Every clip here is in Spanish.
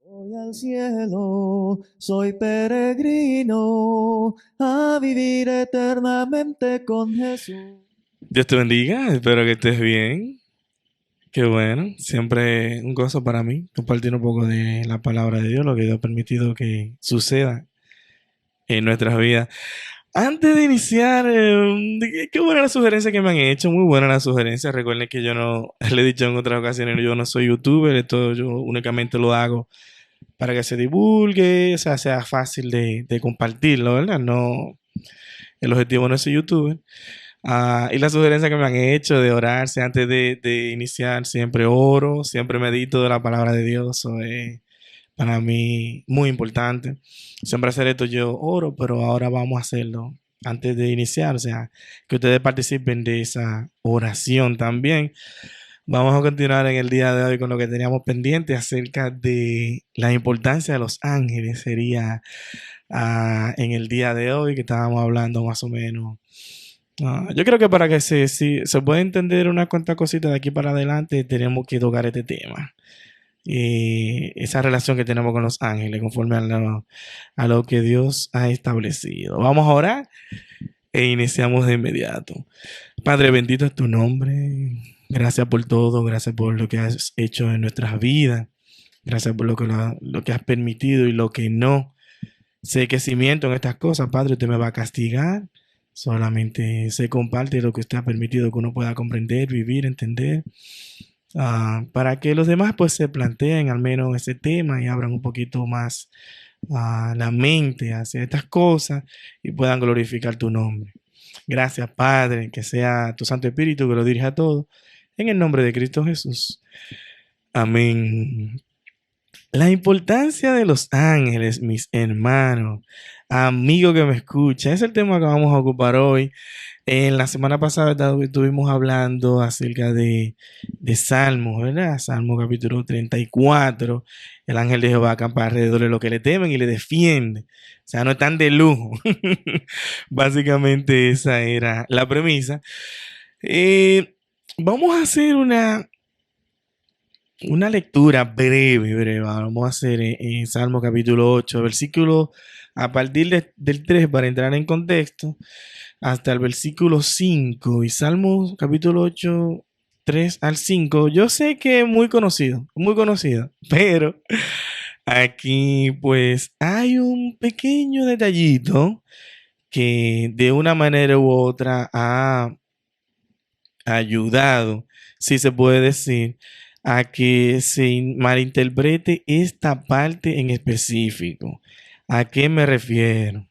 Voy al cielo, soy peregrino a vivir eternamente con Jesús. Dios te bendiga, espero que estés bien. Qué bueno, siempre un gozo para mí compartir un poco de la palabra de Dios, lo que Dios ha permitido que suceda en nuestras vidas. Antes de iniciar, qué buena la sugerencia que me han hecho, muy buena la sugerencia. Recuerden que yo no, le he dicho en otras ocasiones, yo no soy youtuber, esto yo únicamente lo hago para que se divulgue, o sea, sea fácil de compartirlo, ¿verdad? No, el objetivo no es ser youtuber. Y la sugerencia que me han hecho de orarse antes de iniciar, siempre oro, siempre medito de la palabra de Dios. Eso es para mí muy importante. Siempre hacer esto yo oro, pero ahora vamos a hacerlo antes de iniciar. O sea, que ustedes participen de esa oración también. Vamos a continuar en el día de hoy con lo que teníamos pendiente acerca de la importancia de los ángeles. Sería en el día de hoy que estábamos hablando más o menos. Yo creo que para que si se pueda entender una cuantas cositas de aquí para adelante, tenemos que tocar este tema. Y esa relación que tenemos con los ángeles, conforme a lo que Dios ha establecido. Vamos a orar e iniciamos de inmediato. Padre, bendito es tu nombre. Gracias por todo, gracias por lo que has hecho en nuestras vidas. Gracias por lo que has permitido y lo que no. Sé que si miento en estas cosas, Padre, usted me va a castigar. Solamente se comparte lo que usted ha permitido que uno pueda comprender, vivir, entender, para que los demás pues se planteen al menos ese tema y abran un poquito más la mente hacia estas cosas y puedan glorificar tu nombre. Gracias, Padre, que sea tu Santo Espíritu que lo dirija a todo. En el nombre de Cristo Jesús. Amén. La importancia de los ángeles, mis hermanos, amigo que me escucha, es el tema que vamos a ocupar hoy. En la semana pasada estuvimos hablando acerca de Salmos, ¿verdad? Salmo capítulo 34. El ángel de Jehová acampa alrededor de los que le temen y le defiende. O sea, no están de lujo. Básicamente esa era la premisa. Vamos a hacer una lectura breve. Vamos a hacer en Salmo capítulo 8, versículo a partir del 3 para entrar en contexto, hasta el versículo 5. Y Salmo capítulo 8, 3 al 5. Yo sé que es muy conocido, pero aquí pues hay un pequeño detallito que de una manera u otra ha ayudado, si se puede decir, a que se malinterprete esta parte en específico. ¿A qué me refiero?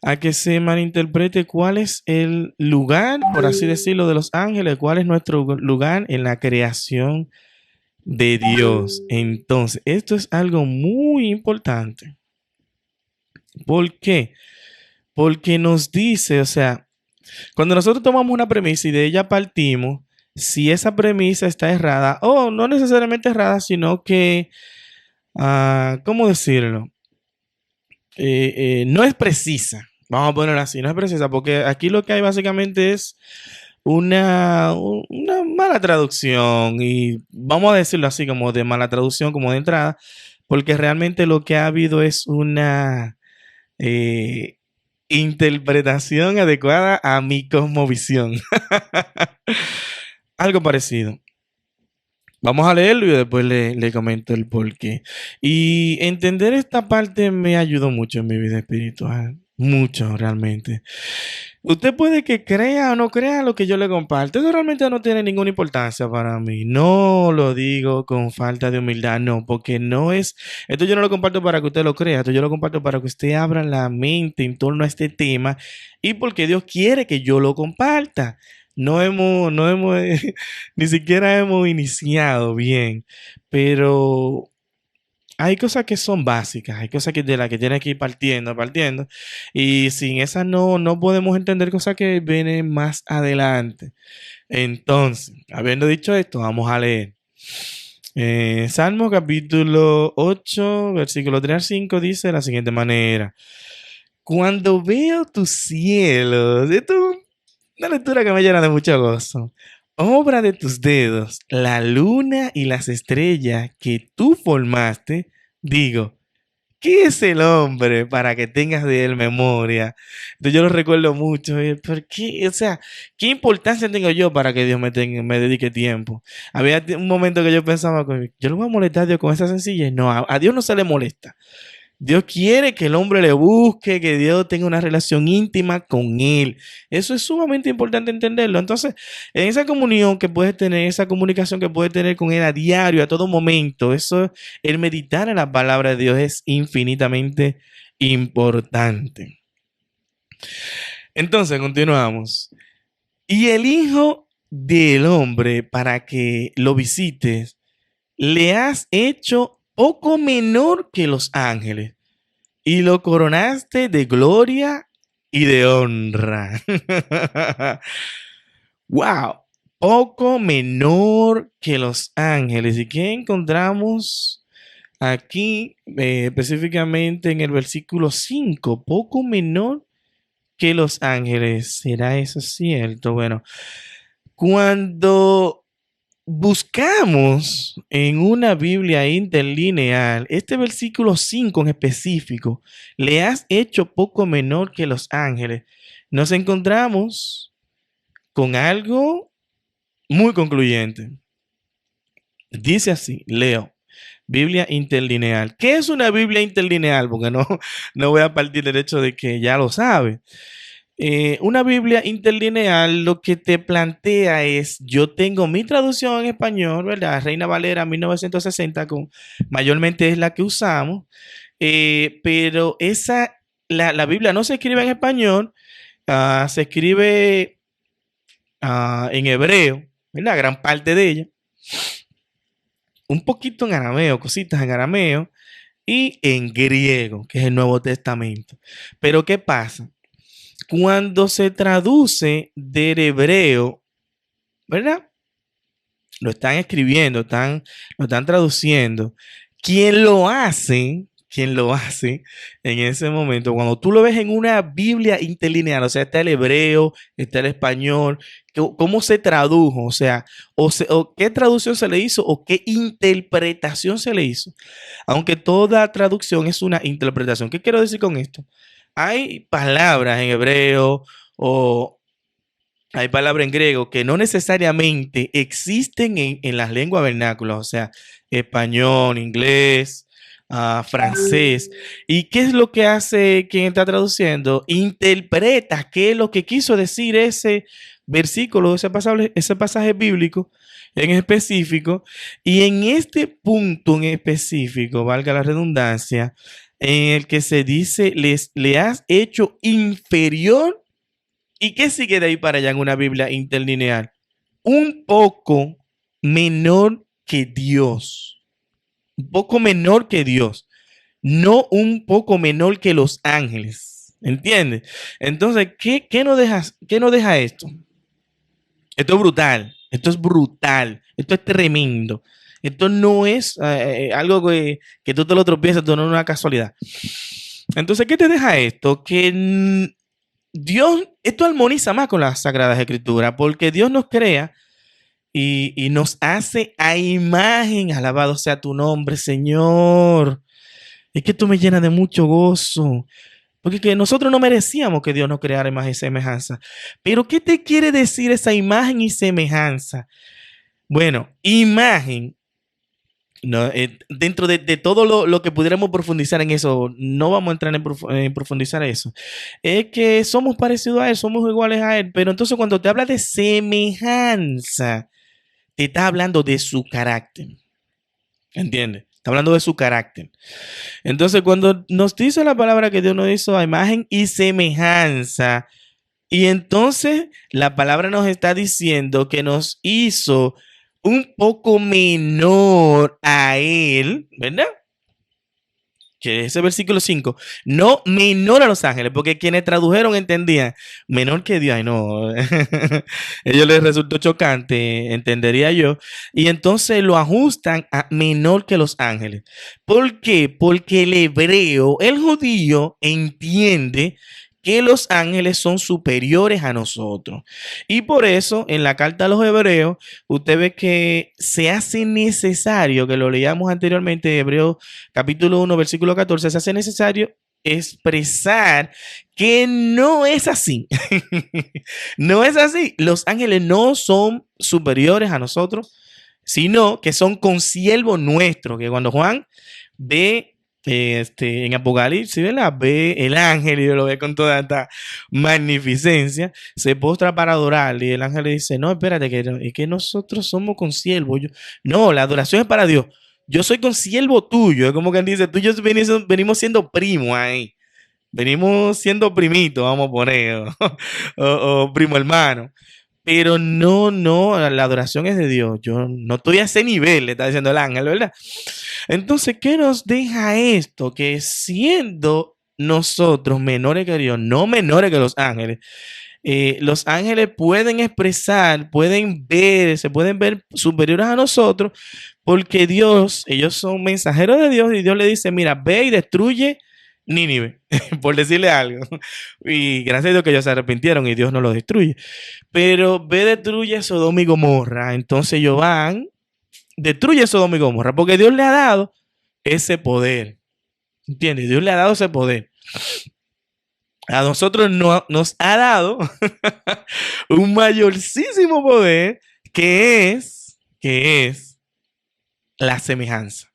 A que se malinterprete cuál es el lugar, por así decirlo, de los ángeles, cuál es nuestro lugar en la creación de Dios. Entonces, esto es algo muy importante. ¿Por qué? Porque nos dice, o sea, cuando nosotros tomamos una premisa y de ella partimos, si esa premisa está errada, o no necesariamente errada, sino que, ¿cómo decirlo? No es precisa, vamos a ponerlo así, no es precisa, porque aquí lo que hay básicamente es una mala traducción, y vamos a decirlo así, como de mala traducción, como de entrada, porque realmente lo que ha habido es una eh, interpretación adecuada a mi cosmovisión. Algo parecido. Vamos a leerlo y después le comento el porqué. Y entender esta parte me ayudó mucho en mi vida espiritual. Mucho, realmente. Usted puede que crea o no crea lo que yo le comparto. Eso realmente no tiene ninguna importancia para mí. No lo digo con falta de humildad, no, porque no es. Esto yo no lo comparto para que usted lo crea. Esto yo lo comparto para que usted abra la mente en torno a este tema y porque Dios quiere que yo lo comparta. No hemos, ni siquiera hemos iniciado bien, pero hay cosas que son básicas, hay cosas de las que tiene que ir partiendo, y sin esas no podemos entender cosas que vienen más adelante. Entonces, habiendo dicho esto, vamos a leer. Salmo capítulo 8, versículo 3 al 5 dice de la siguiente manera: Cuando veo tus cielos, esto es una lectura que me llena de mucho gozo. obra de tus dedos, la luna y las estrellas que tú formaste, digo, ¿qué es el hombre para que tengas de él memoria? Entonces yo lo recuerdo mucho. ¿Por qué? O sea, ¿qué importancia tengo yo para que Dios me dedique tiempo? Había un momento que yo pensaba, yo lo voy a molestar a Dios con esa sencillez. No, a Dios no se le molesta. Dios quiere que el hombre le busque, que Dios tenga una relación íntima con él. Eso es sumamente importante entenderlo. Entonces, en esa comunión que puedes tener, esa comunicación que puedes tener con él a diario, a todo momento, eso, el meditar en la palabra de Dios es infinitamente importante. Entonces, continuamos. Y el Hijo del Hombre, para que lo visites, le has hecho poco menor que los ángeles y lo coronaste de gloria y de honra. Wow, poco menor que los ángeles. ¿Y qué encontramos aquí específicamente en el versículo 5? Poco menor que los ángeles. ¿Será eso cierto? Bueno, cuando buscamos en una Biblia interlineal, este versículo 5 en específico, le has hecho poco menor que los ángeles. Nos encontramos con algo muy concluyente. Dice así, leo, Biblia interlineal. ¿Qué es una Biblia interlineal? Porque no voy a partir del hecho de que ya lo sabe. Una Biblia interlineal lo que te plantea es, yo tengo mi traducción en español, ¿verdad? Reina Valera 1960, mayormente es la que usamos, pero la Biblia no se escribe en español, se escribe en hebreo, ¿verdad? Gran parte de ella, un poquito en arameo, cositas en arameo, y en griego, que es el Nuevo Testamento. Pero ¿qué pasa? Cuando se traduce del hebreo, ¿verdad? Lo están escribiendo, lo están traduciendo. ¿Quién lo hace? ¿Quién lo hace en ese momento? Cuando tú lo ves en una Biblia interlineal, o sea, está el hebreo, está el español, ¿cómo se tradujo? O sea, o qué traducción se le hizo o qué interpretación se le hizo. Aunque toda traducción es una interpretación. ¿Qué quiero decir con esto? Hay palabras en hebreo o hay palabras en griego que no necesariamente existen en las lenguas vernáculas, o sea, español, inglés, francés. ¿Y qué es lo que hace quien está traduciendo? Interpreta qué es lo que quiso decir ese versículo, ese pasaje bíblico en específico. Y en este punto en específico, valga la redundancia, en el que se dice, le has hecho inferior. ¿Y qué sigue de ahí para allá en una Biblia interlineal? Un poco menor que Dios. Un poco menor que Dios. No un poco menor que los ángeles. ¿Entiendes? Entonces, ¿qué no deja esto? Esto es brutal. Esto es brutal. Esto es tremendo. Esto no es algo que tú te lo tropiezas, esto no es una casualidad. Entonces, ¿qué te deja esto? Que Dios, esto armoniza más con las Sagradas Escrituras, porque Dios nos crea y nos hace a imagen. Alabado sea tu nombre, Señor. Es que esto me llena de mucho gozo, porque que nosotros no merecíamos que Dios nos creara imagen y semejanza. Pero ¿qué te quiere decir esa imagen y semejanza? Bueno, imagen. No, dentro de todo lo que pudiéramos profundizar en eso, no vamos a entrar en profundizar eso. Es que somos parecidos a Él, somos iguales a Él, pero entonces cuando te habla de semejanza, te está hablando de su carácter. ¿Entiendes? Está hablando de su carácter. Entonces cuando nos dice la palabra que Dios nos hizo a imagen y semejanza, y entonces la palabra nos está diciendo que nos hizo un poco menor a él, ¿verdad? Que ese versículo 5, no menor a los ángeles, porque quienes tradujeron entendían menor que Dios. Ay, no, ellos les resultó chocante, entendería yo, y entonces lo ajustan a menor que los ángeles. ¿Por qué? Porque el hebreo, el judío, entiende que los ángeles son superiores a nosotros. Y por eso, en la carta a los Hebreos, usted ve que se hace necesario, que lo leíamos anteriormente, Hebreos capítulo 1, versículo 14, se hace necesario expresar que no es así. No es así. Los ángeles no son superiores a nosotros, sino que son consiervos nuestros, que cuando Juan ve en Apocalipsis, ¿verdad? Ve el ángel y lo ve con toda esta magnificencia, se postra para adorarle y el ángel le dice, no, espérate, es que nosotros somos consiervos. No, la adoración es para Dios. Yo soy consiervo tuyo. Es como quien dice, tú y yo venimos siendo primos ahí. Venimos siendo primitos, vamos a poner, o primo hermano. Pero no, la adoración es de Dios. Yo no estoy a ese nivel, le está diciendo el ángel, ¿verdad? Entonces, ¿qué nos deja esto? Que siendo nosotros menores que Dios, no menores que los ángeles pueden expresar, pueden ver, se pueden ver superiores a nosotros, porque Dios, ellos son mensajeros de Dios y Dios le dice, mira, ve y destruye Nínive, por decirle algo. Y gracias a Dios que ellos se arrepintieron y Dios no los destruye. Pero ve, destruye Sodoma y Gomorra. Entonces ellos van, destruye Sodoma y Gomorra, porque Dios le ha dado ese poder. ¿Entiendes? Dios le ha dado ese poder. A nosotros nos ha dado un mayorcísimo poder que es la semejanza.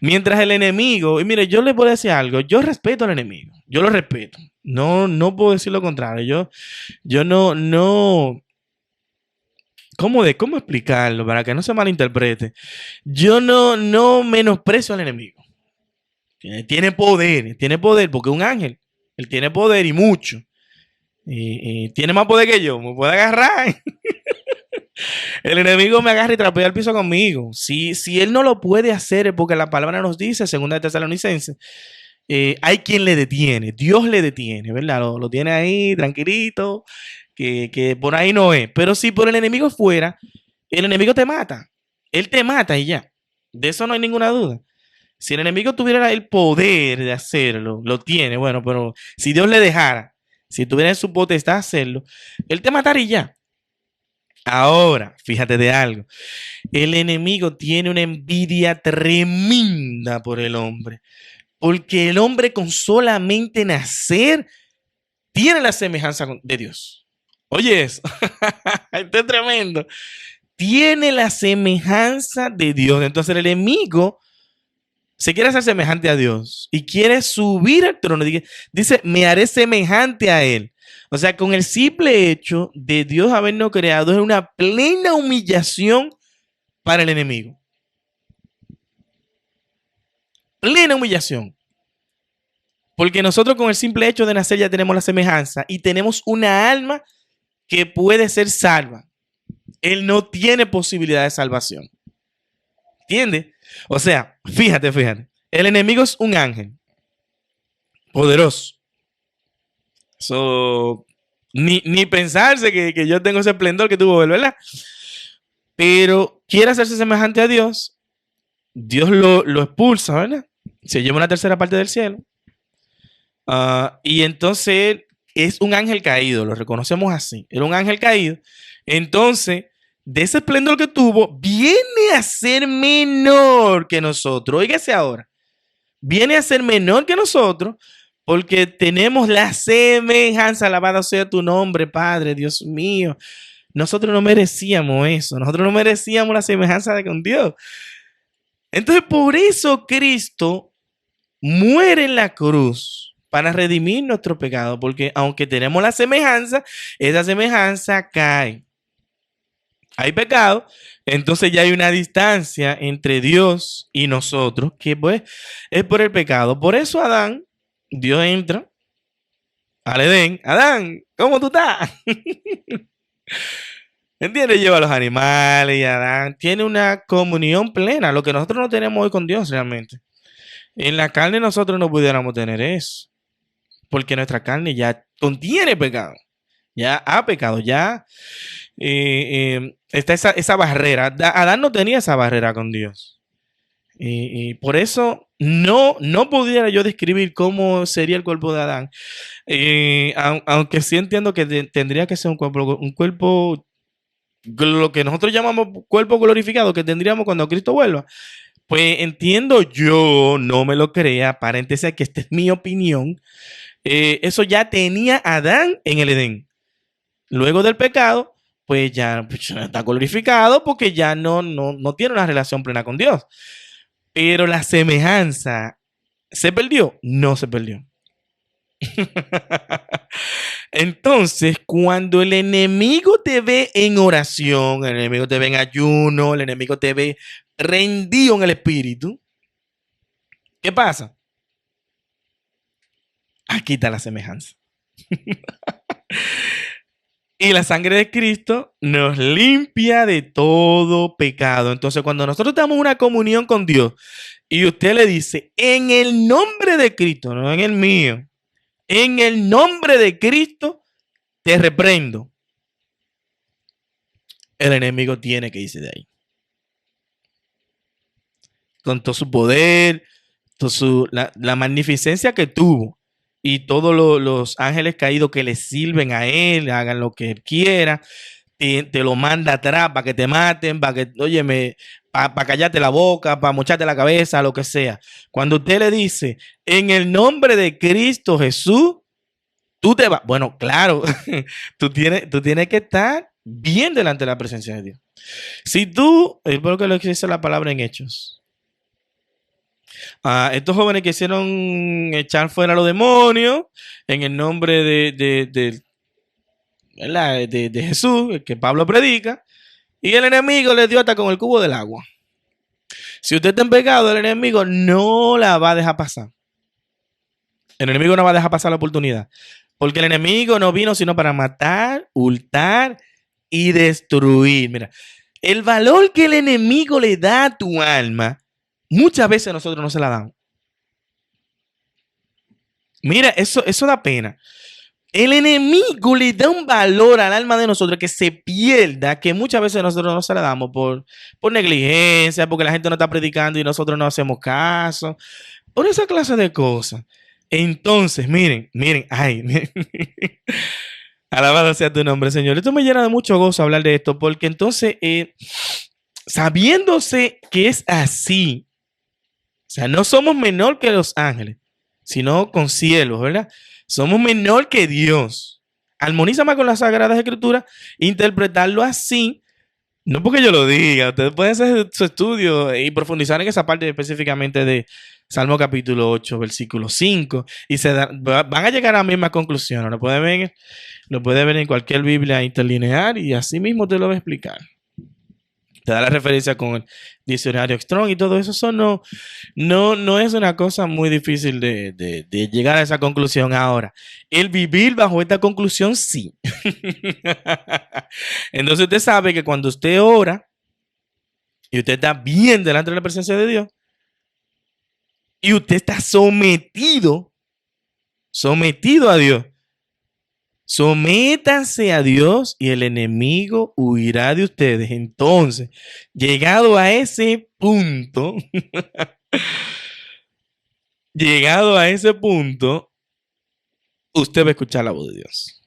Mientras el enemigo, y mire, yo le puedo decir algo, yo respeto al enemigo, yo lo respeto, no puedo decir lo contrario, yo no, ¿cómo explicarlo para que no se malinterprete? Yo no menosprecio al enemigo. Tiene poder porque es un ángel, él tiene poder y mucho, y tiene más poder que yo, me puede agarrar. El enemigo me agarra y trapea el piso conmigo. Si él no lo puede hacer es porque la palabra nos dice, segunda de Tesalonicenses, hay quien le detiene, Dios le detiene, ¿verdad? Lo tiene ahí tranquilito, que por ahí no es. Pero si por el enemigo fuera, el enemigo te mata. Él te mata y ya. De eso no hay ninguna duda. Si el enemigo tuviera el poder de hacerlo, lo tiene, bueno, pero si Dios le dejara, si tuviera en su potestad hacerlo, él te mataría y ya. Ahora, fíjate de algo. El enemigo tiene una envidia tremenda por el hombre. Porque el hombre con solamente nacer tiene la semejanza de Dios. Oye eso. Esto es tremendo. Tiene la semejanza de Dios. Entonces el enemigo se quiere hacer semejante a Dios y quiere subir al trono. Dice, me haré semejante a él. O sea, con el simple hecho de Dios habernos creado es una plena humillación para el enemigo. Plena humillación. Porque nosotros con el simple hecho de nacer ya tenemos la semejanza y tenemos una alma que puede ser salva. Él no tiene posibilidad de salvación. ¿Entiendes? O sea, fíjate. El enemigo es un ángel poderoso. Ni pensarse que yo tengo ese esplendor que tuvo él, ¿verdad? Pero quiere hacerse semejante a Dios. Dios lo expulsa, ¿verdad? Se lleva una tercera parte del cielo. Y entonces es un ángel caído, lo reconocemos así. Era un ángel caído. Entonces, de ese esplendor que tuvo, viene a ser menor que nosotros. Óigase ahora. Viene a ser menor que nosotros porque tenemos la semejanza. Alabado sea tu nombre, Padre, Dios mío. Nosotros no merecíamos eso. Nosotros no merecíamos la semejanza de con Dios. Entonces, por eso Cristo muere en la cruz para redimir nuestro pecado. Porque aunque tenemos la semejanza, esa semejanza cae. Hay pecado, entonces ya hay una distancia entre Dios y nosotros, que pues es por el pecado. Por eso Adán, Dios entra al Edén. Adán, ¿cómo tú estás? ¿Entiendes? Lleva a los animales y Adán tiene una comunión plena, lo que nosotros no tenemos hoy con Dios realmente. En la carne nosotros no pudiéramos tener eso, porque nuestra carne ya contiene pecado, ya ha pecado, ya está esa barrera. Adán no tenía esa barrera con Dios. Y por eso no pudiera yo describir cómo sería el cuerpo de Adán. Aunque sí entiendo que tendría que ser un cuerpo, lo que nosotros llamamos cuerpo glorificado, que tendríamos cuando Cristo vuelva. Pues entiendo yo, no me lo crea, paréntesis, que esta es mi opinión. Eso ya tenía Adán en el Edén. Luego del pecado, pues ya está glorificado porque ya no tiene una relación plena con Dios. Pero la semejanza, ¿se perdió? No se perdió. Entonces, cuando el enemigo te ve en oración, el enemigo te ve en ayuno, el enemigo te ve rendido en el espíritu, ¿qué pasa? Aquí está la semejanza. Y la sangre de Cristo nos limpia de todo pecado. Entonces, cuando nosotros tenemos una comunión con Dios y usted le dice, en el nombre de Cristo, no en el mío, en el nombre de Cristo, te reprendo. El enemigo tiene que irse de ahí. Con todo su poder, la magnificencia que tuvo y todos los ángeles caídos que le sirven a él, hagan lo que él quiera, te lo manda atrás para que te maten, para que, óyeme, para callarte la boca, para mocharte la cabeza, lo que sea. Cuando usted le dice, en el nombre de Cristo Jesús, tú te vas. Bueno, claro, tú tienes que estar bien delante de la presencia de Dios. Si tú, es por lo que lo dice la palabra en Hechos. Estos jóvenes quisieron echar fuera a los demonios en el nombre de Jesús, que Pablo predica, y el enemigo les dio hasta con el cubo del agua. Si usted está en pecado, el enemigo no la va a dejar pasar. El enemigo no va a dejar pasar la oportunidad. Porque el enemigo no vino sino para matar, hurtar y destruir. Mira, el valor que el enemigo le da a tu alma, muchas veces nosotros no se la damos. Mira, eso da pena. El enemigo le da un valor al alma de nosotros que se pierda, que muchas veces nosotros no se la damos por negligencia, porque la gente no está predicando y nosotros no hacemos caso, por esa clase de cosas. Entonces, miren, ay, miren. Alabado sea tu nombre, Señor. Esto me llena de mucho gozo hablar de esto, porque entonces, sabiéndose que es así, o sea, no somos menor que los ángeles, sino con cielos, ¿verdad? Somos menor que Dios. Armoniza más con las Sagradas Escrituras, interpretarlo así, no porque yo lo diga, ustedes pueden hacer su estudio y profundizar en esa parte específicamente de Salmo capítulo 8, versículo 5, y van a llegar a la misma conclusión. Lo puede ver en cualquier Biblia interlineal y así mismo te lo voy a explicar. Te da la referencia con el diccionario Strong y todo eso. Eso no es una cosa muy difícil de llegar a esa conclusión ahora. El vivir bajo esta conclusión, sí. Entonces usted sabe que cuando usted ora y usted está bien delante de la presencia de Dios y usted está sometido a Dios, sométanse a Dios y el enemigo huirá de ustedes. Entonces, llegado a ese punto, usted va a escuchar la voz de Dios.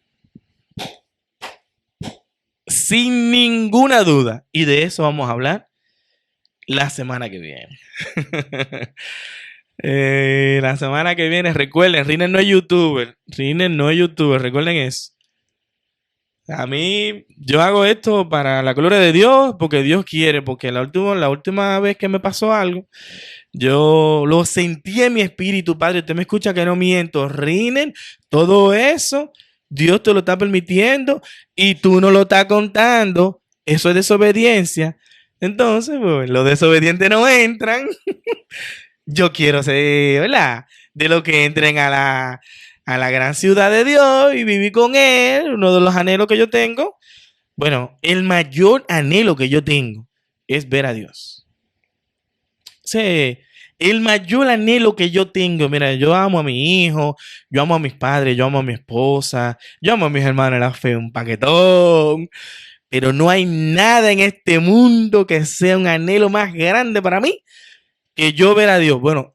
Sin ninguna duda. Y de eso vamos a hablar la semana que viene. La semana que viene, recuerden, Riner no es youtuber. Recuerden eso. A mí, yo hago esto para la gloria de Dios, porque Dios quiere, porque la última vez que me pasó algo, yo lo sentí en mi espíritu, Padre. Usted me escucha que no miento. Riner, todo eso, Dios te lo está permitiendo y tú no lo estás contando. Eso es desobediencia. Entonces, pues, los desobedientes no entran. Yo quiero ser, ¿verdad? De los que entren a la gran ciudad de Dios y vivir con Él, uno de los anhelos que yo tengo. Bueno, el mayor anhelo que yo tengo es ver a Dios. Sí, el mayor anhelo que yo tengo, mira, yo amo a mi hijo, yo amo a mis padres, yo amo a mi esposa, yo amo a mis hermanos en la fe, un paquetón. Pero no hay nada en este mundo que sea un anhelo más grande para mí que yo ver a Dios. Bueno,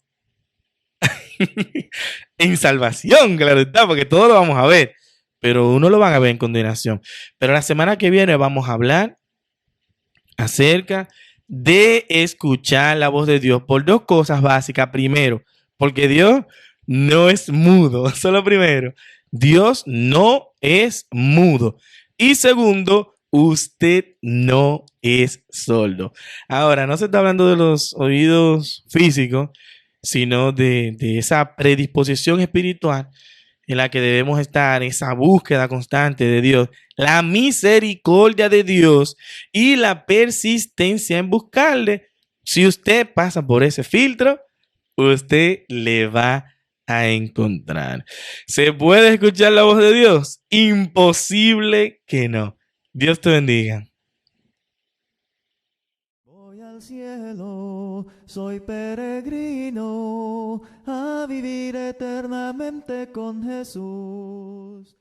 en salvación, claro está, porque todo lo vamos a ver, pero uno lo van a ver en condenación. Pero la semana que viene vamos a hablar acerca de escuchar la voz de Dios por dos cosas básicas. Primero, porque Dios no es mudo. Eso es lo primero. Dios no es mudo. Y segundo, usted no es sordo. Ahora, no se está hablando de los oídos físicos, sino de esa predisposición espiritual en la que debemos estar, esa búsqueda constante de Dios, la misericordia de Dios y la persistencia en buscarle. Si usted pasa por ese filtro, usted le va a encontrar. ¿Se puede escuchar la voz de Dios? Imposible que no. Dios te bendiga. Voy al cielo, soy peregrino, a vivir eternamente con Jesús.